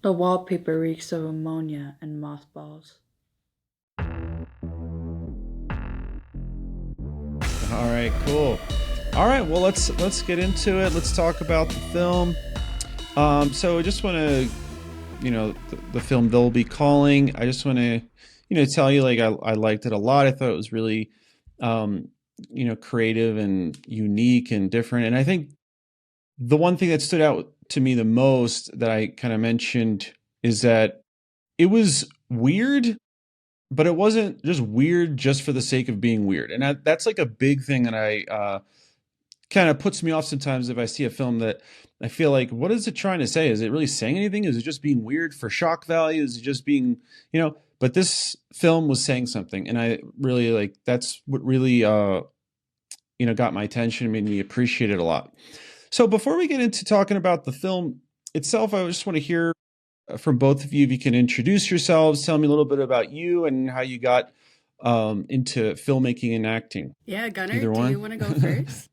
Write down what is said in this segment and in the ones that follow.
The wallpaper reeks of ammonia and mothballs. All right, cool. All right, well let's get into it. Let's talk about the film. So I just want to, the film They'll Be Calling. I just want to, tell you like I liked it a lot. I thought it was really, um, creative and unique and different. And I think the one thing that stood out to me the most that I kind of mentioned is that it was weird, but it wasn't just weird just for the sake of being weird. And that's like a big thing that I kind of puts me off sometimes if I see a film that I feel like, what is it trying to say? Is it really saying anything? Is it just being weird for shock value? Is it just being, but this film was saying something. And I really like, that's what really, got my attention, made me appreciate it a lot. So before we get into talking about the film itself, I just want to hear from both of you. If you can introduce yourselves, tell me a little bit about you and how you got into filmmaking and acting. Yeah, Gunnar, Either do you one. want to go first?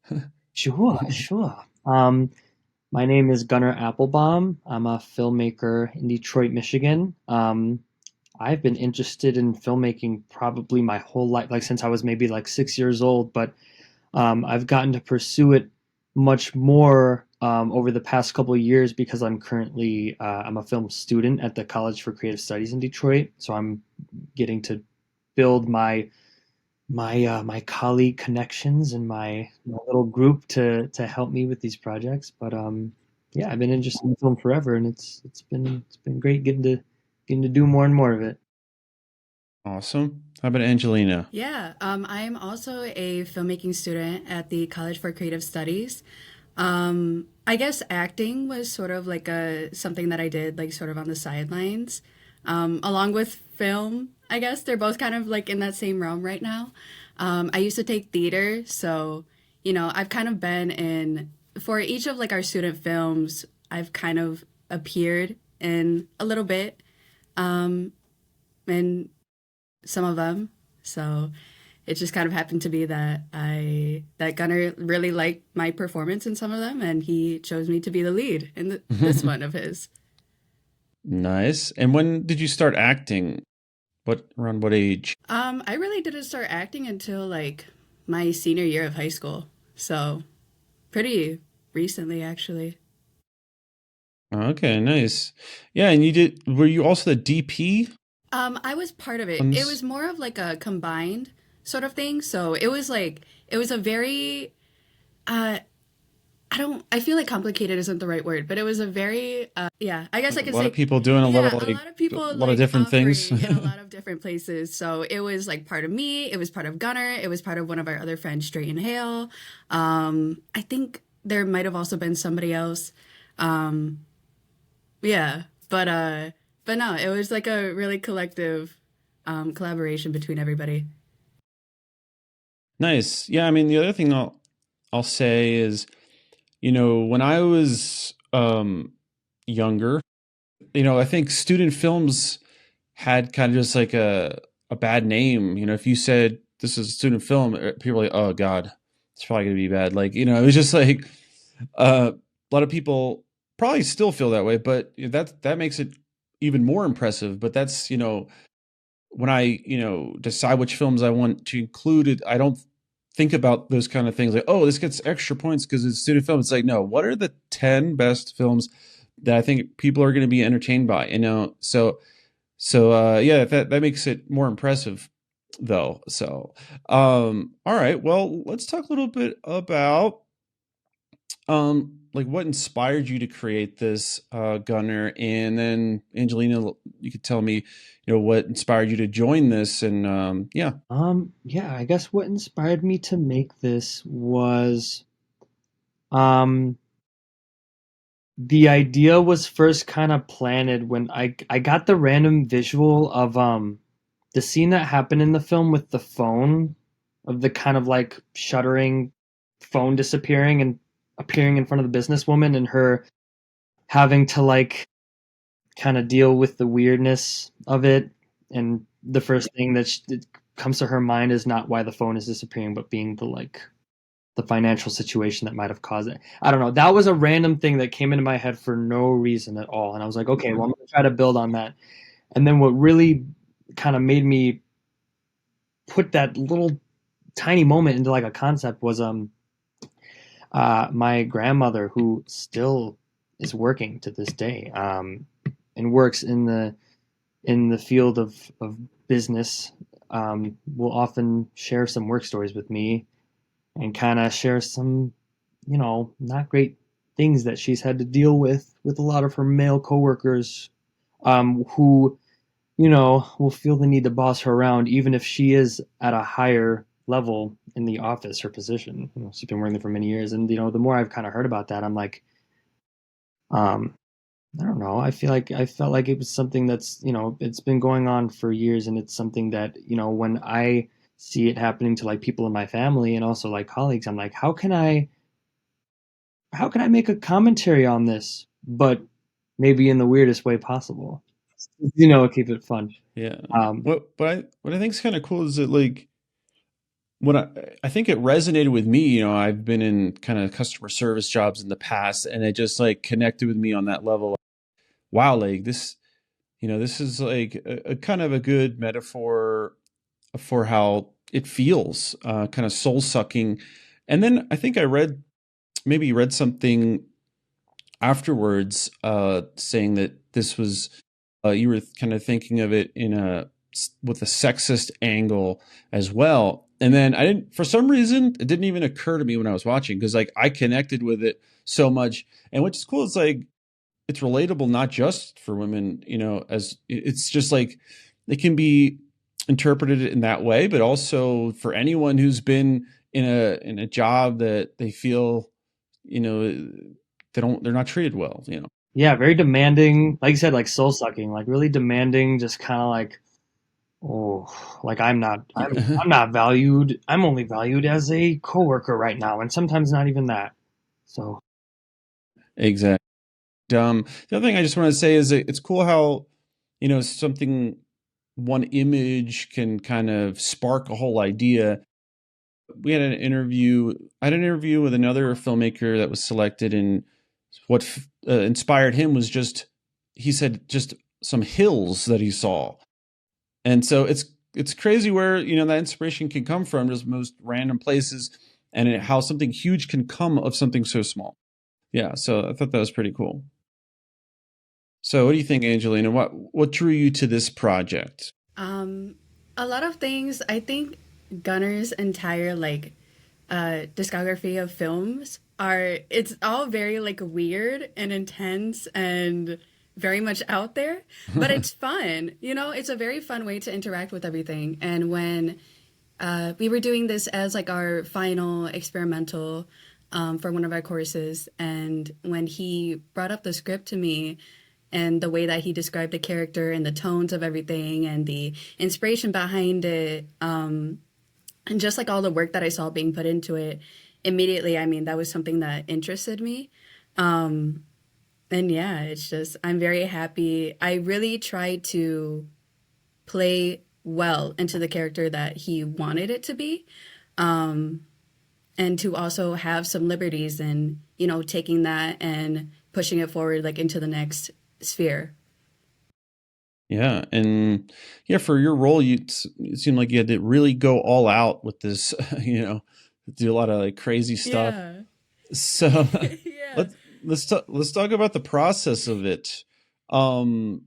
Sure, sure. My name is Gunnar Applebaum. I'm a filmmaker in Detroit, Michigan. I've been interested in filmmaking probably my whole life, like since I was maybe like 6 years old, but I've gotten to pursue it much more over the past couple of years because I'm a film student at the College for Creative Studies in Detroit. So I'm getting to build my colleague connections and my little group to help me with these projects. But yeah, I've been interested in film forever, and it's been great getting to do more and more of it. Awesome. How about Angelina? Yeah, I'm also a filmmaking student at the College for Creative Studies. I guess acting was sort of like a something that I did like sort of on the sidelines, along with film. I guess they're both kind of like in that same realm right now. I used to take theater, so I've kind of been in for each of like our student films. I've kind of appeared in a little bit, in some of them. So it just kind of happened to be that Gunnar really liked my performance in some of them, and he chose me to be the lead in this one of his. Nice. And when did you start acting? Around what age? I really didn't start acting until like my senior year of high school, so pretty recently actually. Okay, nice. Yeah, and were you also the DP I was part of it. on It this? was more of like a combined sort of thing. So it was a very uh I feel like complicated isn't the right word, but it was a very yeah, I guess I A could lot of say people doing yeah, a lot of a people lot of like different things. offering in a lot of different places. So it was like part of me, it was part of Gunner, it was part of one of our other friends, Straight and Hale. I think there might have also been somebody else. Um yeah, but no, it was like a really collective collaboration between everybody. Nice. Yeah, I mean the other thing I'll say is, when I was younger, I think student films had kind of just like a bad name. If you said this is a student film, people were like, oh God, it's probably gonna be bad. Like, it was just like a lot of people probably still feel that way, but that makes it even more impressive. But that's, when I, decide which films I want to include it, I don't think about those kind of things like, oh, this gets extra points because it's a student film. It's like, no, what are the 10 best films that I think people are going to be entertained by, so yeah, that makes it more impressive though. So all right, well, let's talk a little bit about like what inspired you to create this, Gunner, and then Angelina, you could tell me, what inspired you to join this, and yeah. Yeah, I guess what inspired me to make this was um the idea was first kind of planted when I got the random visual of the scene that happened in the film with the phone, of the kind of like shuddering phone disappearing and appearing in front of the businesswoman, and her having to like kind of deal with the weirdness of it. And the first thing that comes to her mind is not why the phone is disappearing, but being the like the financial situation that might have caused it. I don't know. That was a random thing that came into my head for no reason at all. And I was like, okay, well, I'm going to try to build on that. And then what really kind of made me put that little tiny moment into like a concept was my grandmother, who still is working to this day, and works in the field of business, will often share some work stories with me and kind of share some, not great things that she's had to deal with a lot of her male coworkers, who, will feel the need to boss her around, even if she is at a higher level in the office or position. She's been working there for many years, and the more I've kind of heard about that, I'm like, um, I don't know. I felt like it was something that's, it's been going on for years, and it's something that, when I see it happening to like people in my family and also like colleagues, I'm like, how can I make a commentary on this, but maybe in the weirdest way possible? Keep it fun. Yeah. Um, What I think is kind of cool is that like what I think it resonated with me. I've been in kind of customer service jobs in the past, and it just like connected with me on that level. Wow, like this is like a kind of a good metaphor for how it feels, kind of soul sucking. And then I think I maybe read something afterwards, saying that this was, you were kind of thinking of it with a sexist angle as well. And then for some reason, it didn't even occur to me when I was watching, because like I connected with it so much. And what's cool is like it's relatable not just for women, as it's just like it can be interpreted in that way, but also for anyone who's been in a job that they feel, they're not treated well. yeah, very demanding. Like you said, like soul sucking, like really demanding. Just kind of like, oh, like I'm not valued. I'm only valued as a coworker right now, and sometimes not even that. So Exactly. The other thing I just want to say is that it's cool how, something, one image can kind of spark a whole idea. I had an interview with another filmmaker that was selected, and what inspired him was he said just some hills that he saw. And so it's crazy where, that inspiration can come from, just most random places, and how something huge can come of something so small. Yeah, so I thought that was pretty cool. So what do you think, Angelina? What drew you to this project? Um, a lot of things. I think Gunner's entire discography of films it's all very like weird and intense and very much out there, but it's fun. It's a very fun way to interact with everything. And when we were doing this as like our final experimental for one of our courses, and when he brought up the script to me and the way that he described the character and the tones of everything and the inspiration behind it, and just like all the work that I saw being put into it, immediately, I mean, that was something that interested me. Um, and yeah, it's just, I'm very happy. I really tried to play well into the character that he wanted it to be. Um, and to also have some liberties in, taking that and pushing it forward like into the next sphere. Yeah, and yeah, for your role, it seemed like you had to really go all out with this, do a lot of like crazy stuff. Yeah. So Yeah. let's talk about the process of it. Um,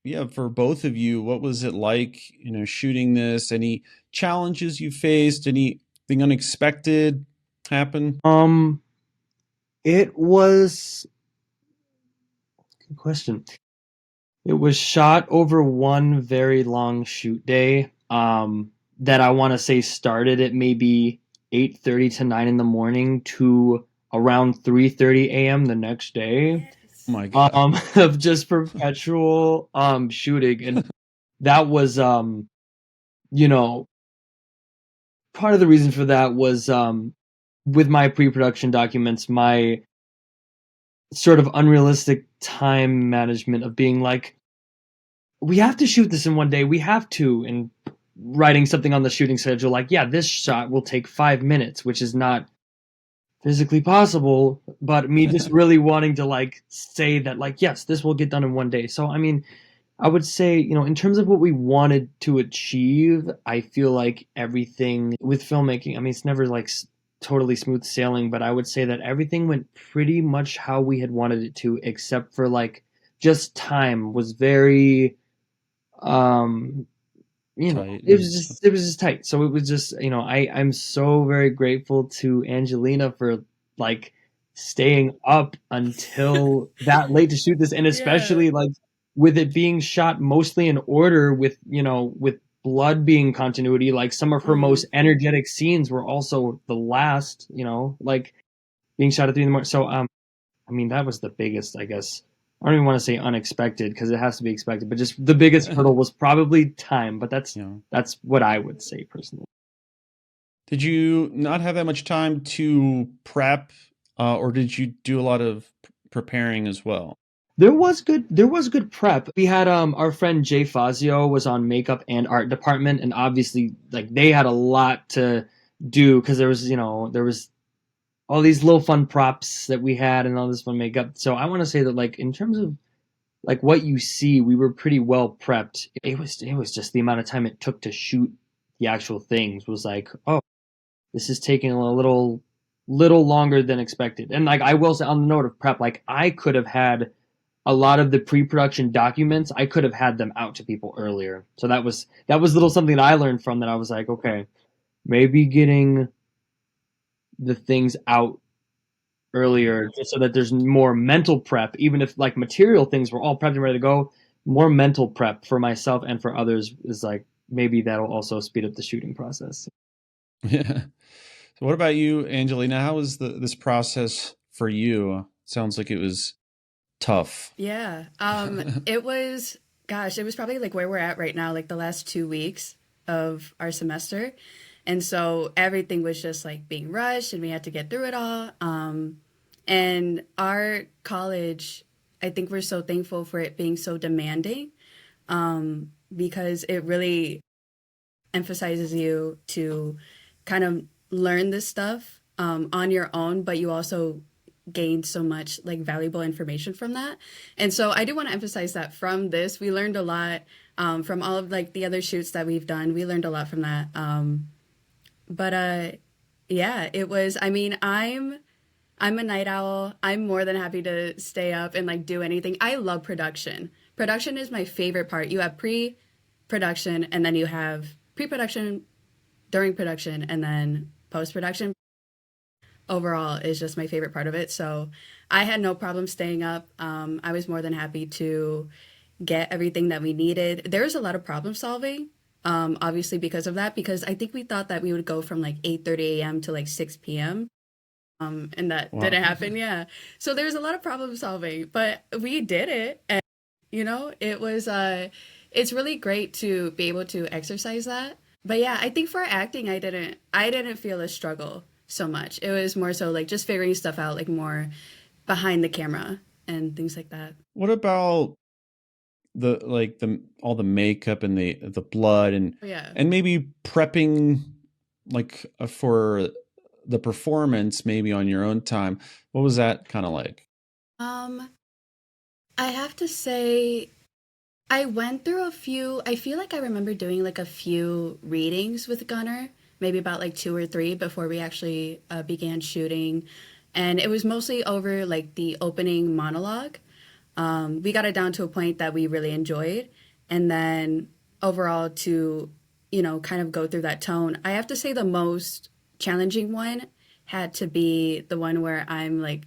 yeah, for both of you, what was it like, shooting this? Any challenges you faced? Anything unexpected happen? it was good question. It was shot over one very long shoot day. That I want to say started at maybe 8:30 to 9 in the morning to around 3:30 a.m. the next day. Oh my God. Of just perpetual shooting, and that was you know part of the reason for that was with my pre-production documents, my sort of unrealistic time management of being like, we have to shoot this in one day, we have to, and writing something on the shooting schedule like, yeah, this shot will take 5 minutes, which is not physically possible, but me just really wanting to like say that like yes, this will get done in one day. So I mean, I would say, in terms of what we wanted to achieve, I feel like everything with filmmaking, I mean, it's never like totally smooth sailing, but I would say that everything went pretty much how we had wanted it to, except for like just time was very, um, Tight it and was stuff. just tight. So it was just, I'm so very grateful to Angelina for like staying up until that late to shoot this, and Yeah. especially like with it being shot mostly in order with, with blood being continuity, like some of her Hmm. most energetic scenes were also the last, like being shot at 3 in the morning. So I mean, that was the biggest, I guess. I don't even want to say unexpected because it has to be expected, but just the biggest hurdle was probably time. But that's You know, that's what I would say personally. did you not have that much time to prep, or did you do a lot of preparing as well? There was good prep. We had our friend Jay Fazio was on makeup and art department, and obviously like they had a lot to do because there was all these little fun props that we had and all this fun makeup. So I want to say that like in terms of like what you see, we were pretty well prepped. It was just the amount of time it took to shoot the actual things was like, oh, this is taking a little longer than expected. And like I will say on the note of prep, like I could have had a lot of the pre-production documents, I could have had them out to people earlier. So that was a little something that I learned from that I was like, okay, maybe getting the things out earlier just so that there's more mental prep, even if like material things were all prepped and ready to go, more mental prep for myself and for others is like maybe that'll also speed up the shooting process. Yeah. So what about you, Angelina? How was this process for you? Sounds like it was tough. Yeah. It was, gosh, it was probably like where we're at right now, like the last 2 weeks of our semester. And so everything was just like being rushed and we had to get through it all. And our college, I think we're so thankful for it being so demanding, because it really emphasizes you to kind of learn this stuff on your own, but you also gained so much like valuable information from that. And so I do want to emphasize that from this, we learned a lot from all of like the other shoots that we've done. We learned a lot from that. But yeah, it was. I mean, I'm a night owl. I'm more than happy to stay up and like do anything. I love production. Production is my favorite part. You have pre-production and then you have pre-production, during production, and then post-production. Overall is just my favorite part of it. So I had no problem staying up. I was more than happy to get everything that we needed. There was a lot of problem solving, obviously because of that, because I think we thought that we would go from like 8:30 a.m. to like 6 p.m. And that Wow. didn't happen. Yeah. So there was a lot of problem solving, but we did it. And, it was, it's really great to be able to exercise that. But yeah, I think for acting, I didn't feel a struggle so much. It was more so like just figuring stuff out, like more behind the camera and things like that. What about the all the makeup and the blood Oh, yeah. and maybe prepping like for the performance maybe on your own time? What was that kind of like? Um, I have to say, I went through a few. I feel like I remember doing like a few readings with Gunnar, maybe about like two or three before we actually began shooting. And it was mostly over like the opening monologue. We got it down to a point that we really enjoyed. And then overall, to, kind of go through that tone, I have to say the most challenging one had to be the one where I'm like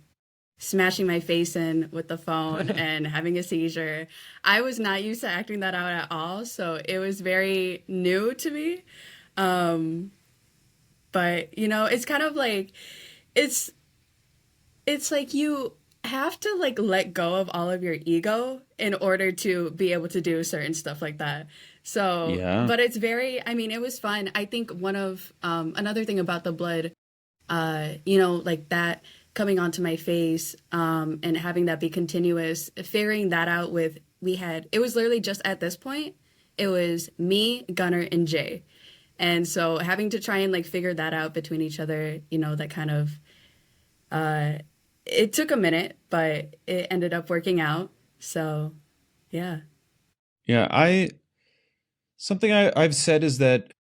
smashing my face in with the phone and having a seizure. I was not used to acting that out at all, so it was very new to me. Um, but it's kind of like it's it's like you have to like let go of all of your ego in order to be able to do certain stuff like that. So, Yeah. but it's very, I mean, it was fun. I think one of another thing about the blood, like that coming onto my face, and having that be continuous, figuring that out with, it was literally just at this point, it was me, Gunnar, and Jay. And so having to try and like figure that out between each other, that kind of Uh, it took a minute, but it ended up working out. So, yeah. Yeah, something I've said is that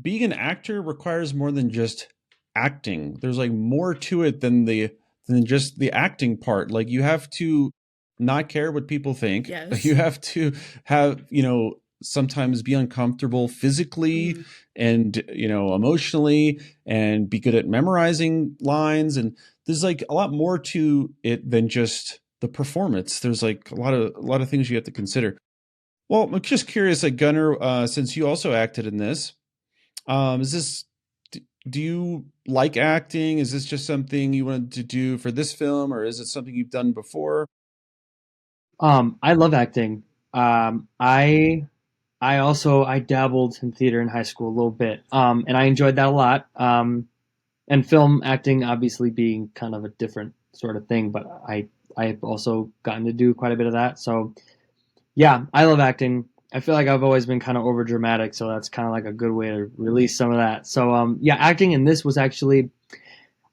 being an actor requires more than just acting. There's like more to it than just the acting part. Like you have to not care what people think. You Yes. have to have, sometimes be uncomfortable physically Mm. and, emotionally and be good at memorizing lines. And there's like a lot more to it than just the performance. There's like a lot of things you have to consider. Well, I'm just curious, like Gunnar, since you also acted in this, is this, do you like acting? Is this just something you wanted to do for this film, or is it something you've done before? I love acting. I dabbled in theater in high school a little bit, and I enjoyed that a lot. And film acting obviously being kind of a different sort of thing, but I've also gotten to do quite a bit of that. So yeah, I love acting. I feel like I've always been kind of over dramatic, so that's kind of like a good way to release some of that. So yeah, acting in this was actually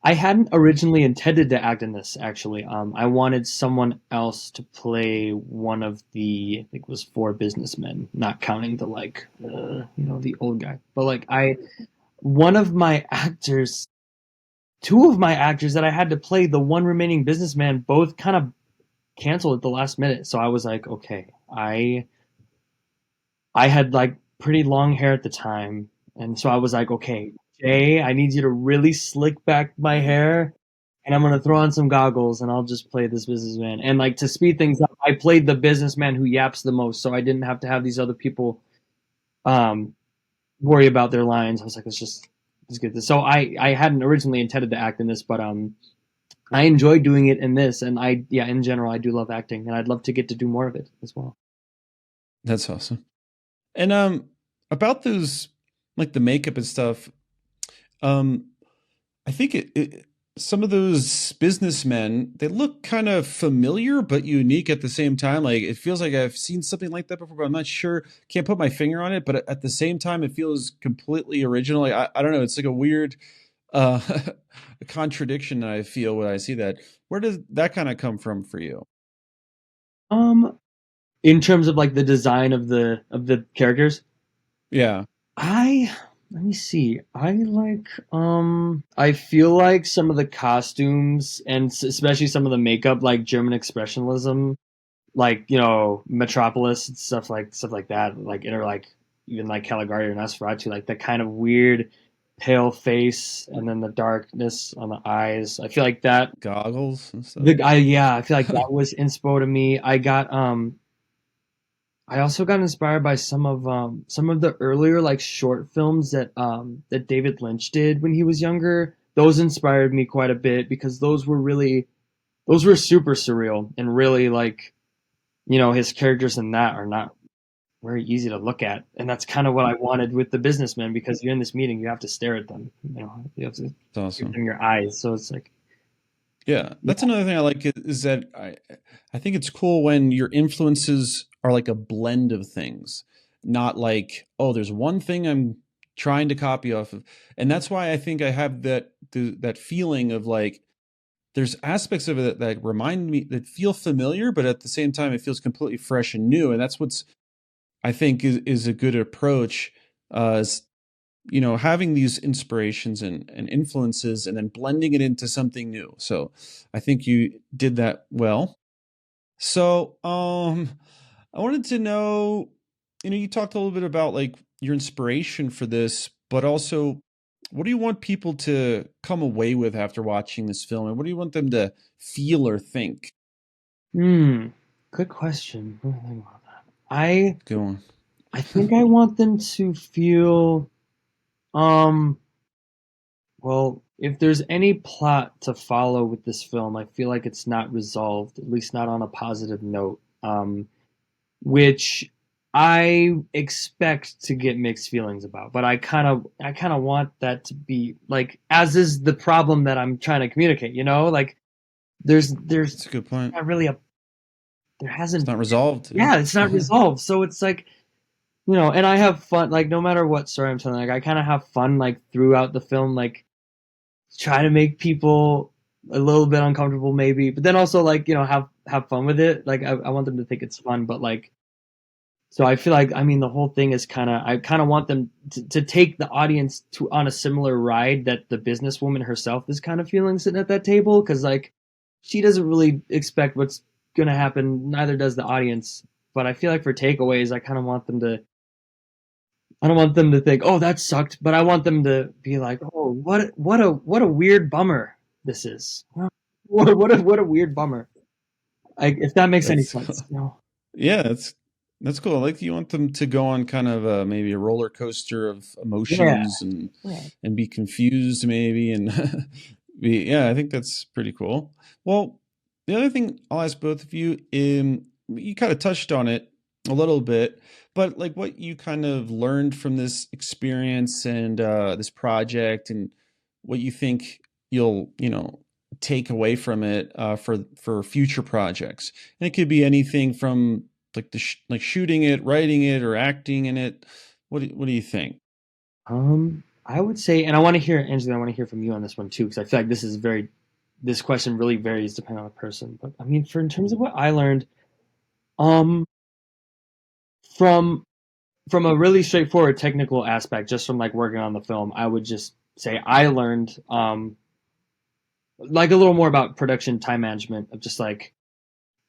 I hadn't originally intended to act in this. Actually, I wanted someone else to play one of the I think it was four businessmen, not counting the the old guy, but like I one of my actors two of my actors that I had to play the one remaining businessman both kind of canceled at the last minute. So I was like, okay, I had like pretty long hair at the time, and so I was like, okay, Jay, I need you to really slick back my hair, and I'm gonna throw on some goggles, and I'll just play this businessman. And like to speed things up, I played the businessman who yaps the most, so I didn't have to have these other people um, worry about their lines. I was like, let's get this. So I hadn't originally intended to act in this, but I enjoy doing it in this, and yeah, in general, I do love acting, and I'd love to get to do more of it as well. That's awesome. And about those, like the makeup and stuff, um, I think some of those businessmen, they look kind of familiar but unique at the same time. Like it feels like I've seen something like that before, but I'm not sure. Can't put my finger on it, but at the same time, it feels completely original. Like, I don't know. It's like a weird uh, a contradiction that I feel when I see that. Where does that kind of come from for you? Um, in terms of like the design of the characters, Yeah. I let me see. I feel like some of the costumes and especially some of the makeup, like German expressionism, like Metropolis and stuff like that, like or like even like Caligari or Nosferatu, like that kind of weird pale face and then the darkness on the eyes. I feel like that Goggles and stuff. the I yeah, I feel like that was inspo to me. I also got inspired by some of the earlier like short films that David Lynch did when he was younger. Those inspired me quite a bit because those were super surreal and really like his characters in that are not very easy to look at, and that's kind of what I wanted with the businessmen because you're in this meeting, you have to stare at them, you have to It's give awesome. them your eyes, so it's like Yeah, that's yeah. another thing I like is that I think it's cool when your influences are like a blend of things, not like, oh, there's one thing I'm trying to copy off of. And that's why I think I have that feeling of like there's aspects of it that remind me that feel familiar, but at the same time it feels completely fresh and new. And that's what's I think is a good approach. Is, having these inspirations and influences and then blending it into something new. So I think you did that well. So I wanted to know, you talked a little bit about like your inspiration for this, but also what do you want people to come away with after watching this film? And what do you want them to feel or think? Hmm, good question. What do I think about that? Go on. I think I want them to feel um well, if there's any plot to follow with this film, I feel like it's not resolved, at least not on a positive note. Which I expect to get mixed feelings about, but I kind of want that to be like as is the problem that I'm trying to communicate, like there's That's a good point. not really a there It's hasn't not resolved. yeah, it's not Yeah. resolved. So it's like, and I have fun like no matter what story I'm telling, like I kind of have fun like throughout the film like try to make people. a little bit uncomfortable maybe, but then also like, have fun with it. Like I want them to think it's fun, but like, so I feel like, I mean, the whole thing is I kind of want them to take the audience to on a similar ride that the businesswoman herself is kind of feeling sitting at that table. Cause like she doesn't really expect what's going to happen. Neither does the audience. But I feel like for takeaways, I don't want them to think, oh, that sucked. But I want them to be like, oh, what a weird bummer this is. What a weird bummer. Like, if that makes any That's sense, yeah, that's cool. I like you want them to go on kind of maybe a roller coaster of Yeah. emotions Yeah. and be confused maybe and yeah, I think that's pretty cool. Well, the other thing I'll ask both of you, you kind of touched on it a little bit, but like what you kind of learned from this experience and this project and what you think you'll, take away from it for future projects. And it could be anything from like like shooting it, writing it, or acting in it. What do you think? I would say, and I want to hear, Angela, I want to hear from you on this one too, because I feel like this question really varies depending on the person. But I mean, for in terms of what I learned, um, from from a really straightforward technical aspect, just from like working on the film, I would just say I learned like a little more about production time management of just like,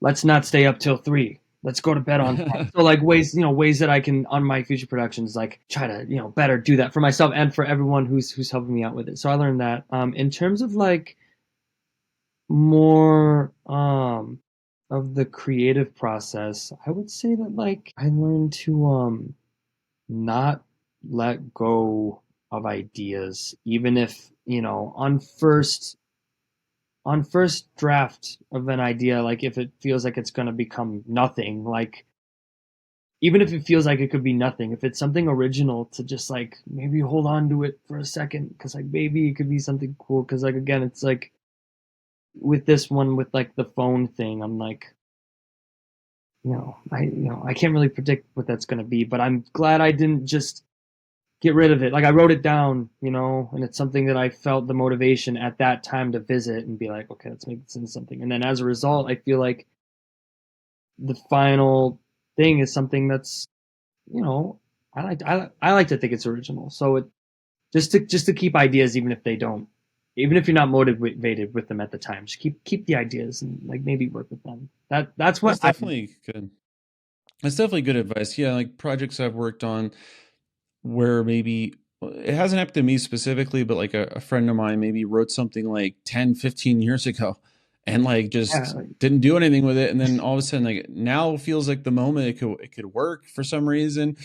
let's not stay up till 3. Let's go to bed on time. So like ways that I can on my future productions like try to better do that for myself and for everyone who's helping me out with it. So I learned that. In terms of like more of the creative process, I would say that like I learned to not let go of ideas, even if on first draft of an idea, like if it feels like it's going to become nothing, like even if it feels like it could be nothing, if it's something original, to just like maybe hold on to it for a second, because like maybe it could be something cool. Because like again, it's like with this one with like the phone thing, I'm like, I can't really predict what that's going to be, but I'm glad I didn't just get rid of it. Like I wrote it down, and it's something that I felt the motivation at that time to visit and be like, okay, let's make this into something. And then as a result, I feel like the final thing is something that's, you know, I like to think it's original. So it just to keep ideas, even if they don't, even if you're not motivated with them at the time, just keep the ideas and like maybe work with them. That's what That's I. definitely good. That's definitely good advice. Yeah, like projects I've worked on where maybe it hasn't happened to me specifically, but like a friend of mine maybe wrote something like 10, 15 years ago and like Yeah, just like, didn't do anything with it. And then all of a sudden, like now feels like the moment it could work for some reason.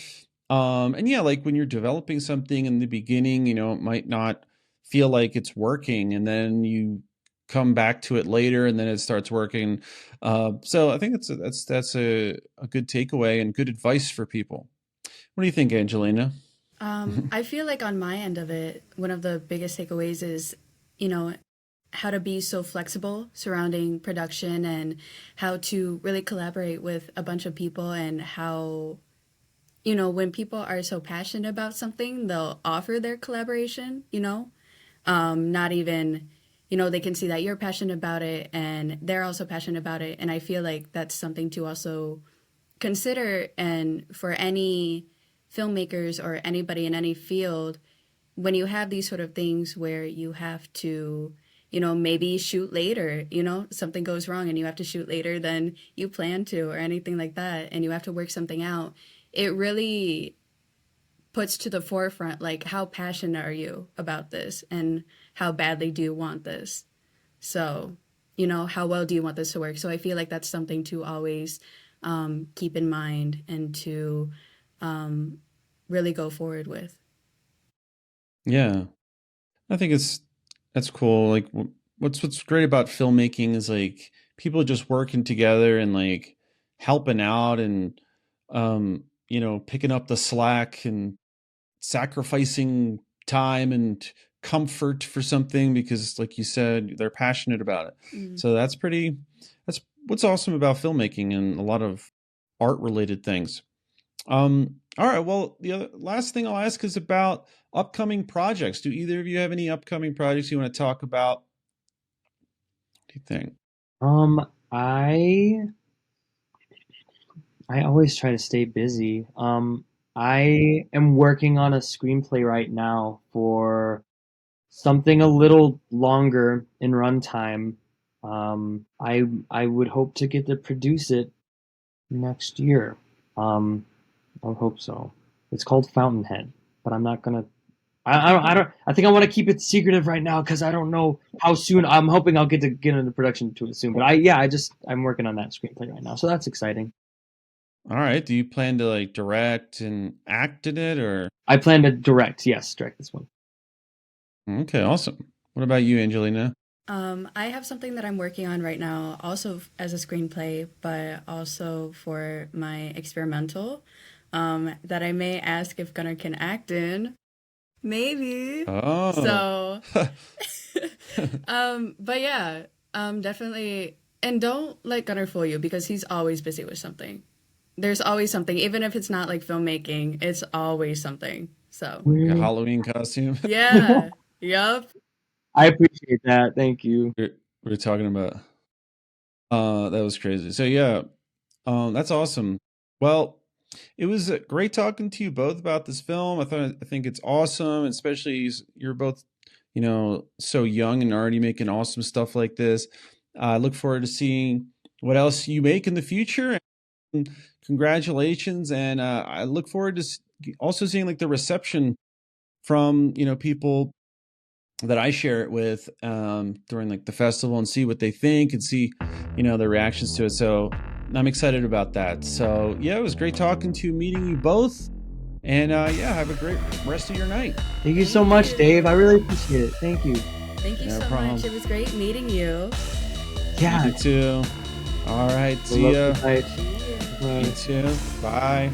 And yeah, like when you're developing something in the beginning, it might not feel like it's working, and then you come back to it later, and then it starts working. So I think that's a good takeaway and good advice for people. What do you think, Angelina? I feel like on my end of it, one of the biggest takeaways is, you know, how to be so flexible surrounding production and how to really collaborate with a bunch of people and how, when people are so passionate about something, they'll offer their collaboration, not even, they can see that you're passionate about it and they're also passionate about it. And I feel like that's something to also consider. And for any filmmakers or anybody in any field, when you have these sort of things where you have to, maybe shoot later, something goes wrong and you have to shoot later than you plan to or anything like that, and you have to work something out, it really puts to the forefront like how passionate are you about this and how badly do you want this. So, how well do you want this to work? So I feel like that's something to always keep in mind and to um, really go forward with. Yeah, I think that's cool. Like what's great about filmmaking is like people just working together and like helping out and picking up the slack and sacrificing time and comfort for something because like you said they're passionate about it. Mm. So that's what's awesome about filmmaking and a lot of art related things. All right, well the last thing I'll ask is about upcoming projects. Do either of you have any upcoming projects you want to talk about? you think? Um, I I always try to stay busy. I am working on a screenplay right now for something a little longer in runtime. I would hope to get to produce it next year. I would hope so. It's called Fountainhead, but I'm not gonna. I don't. I think I want to keep it secretive right now because I don't know how soon. I'm hoping I'll get into production to it soon. But I'm working on that screenplay right now, so that's exciting. All right. Do you plan to like direct and act in it, or? I plan to direct. Yes, direct this one. Okay, awesome. What about you, Angelina? I have something that I'm working on right now, also as a screenplay, but also for my experimental, that I may ask if Gunnar can act in. Maybe. Oh. So, but yeah, definitely. And don't let Gunnar fool you because he's always busy with something. There's always something, even if it's not like filmmaking, it's always something. So, Like a Halloween costume. yeah, yup. I appreciate that. Thank you. We were talking about. That was crazy. So yeah, that's awesome. Well, it was great talking to you both about this film. I think it's awesome, especially you're both, so young and already making awesome stuff like this. I look forward to seeing what else you make in the future. And congratulations, and I look forward to also seeing like the reception from people that I share it with during like the festival and see what they think and see, their reactions to it. So I'm excited about that. So yeah, it was great talking to you, meeting you both. And yeah, have a great rest of your night. Thank you so much, Dave. I really appreciate it. Thank you. Thank you No so problem. much. It was great meeting you. Yeah. You too. All right. See ya. Night. See you. Bye. You too. Bye.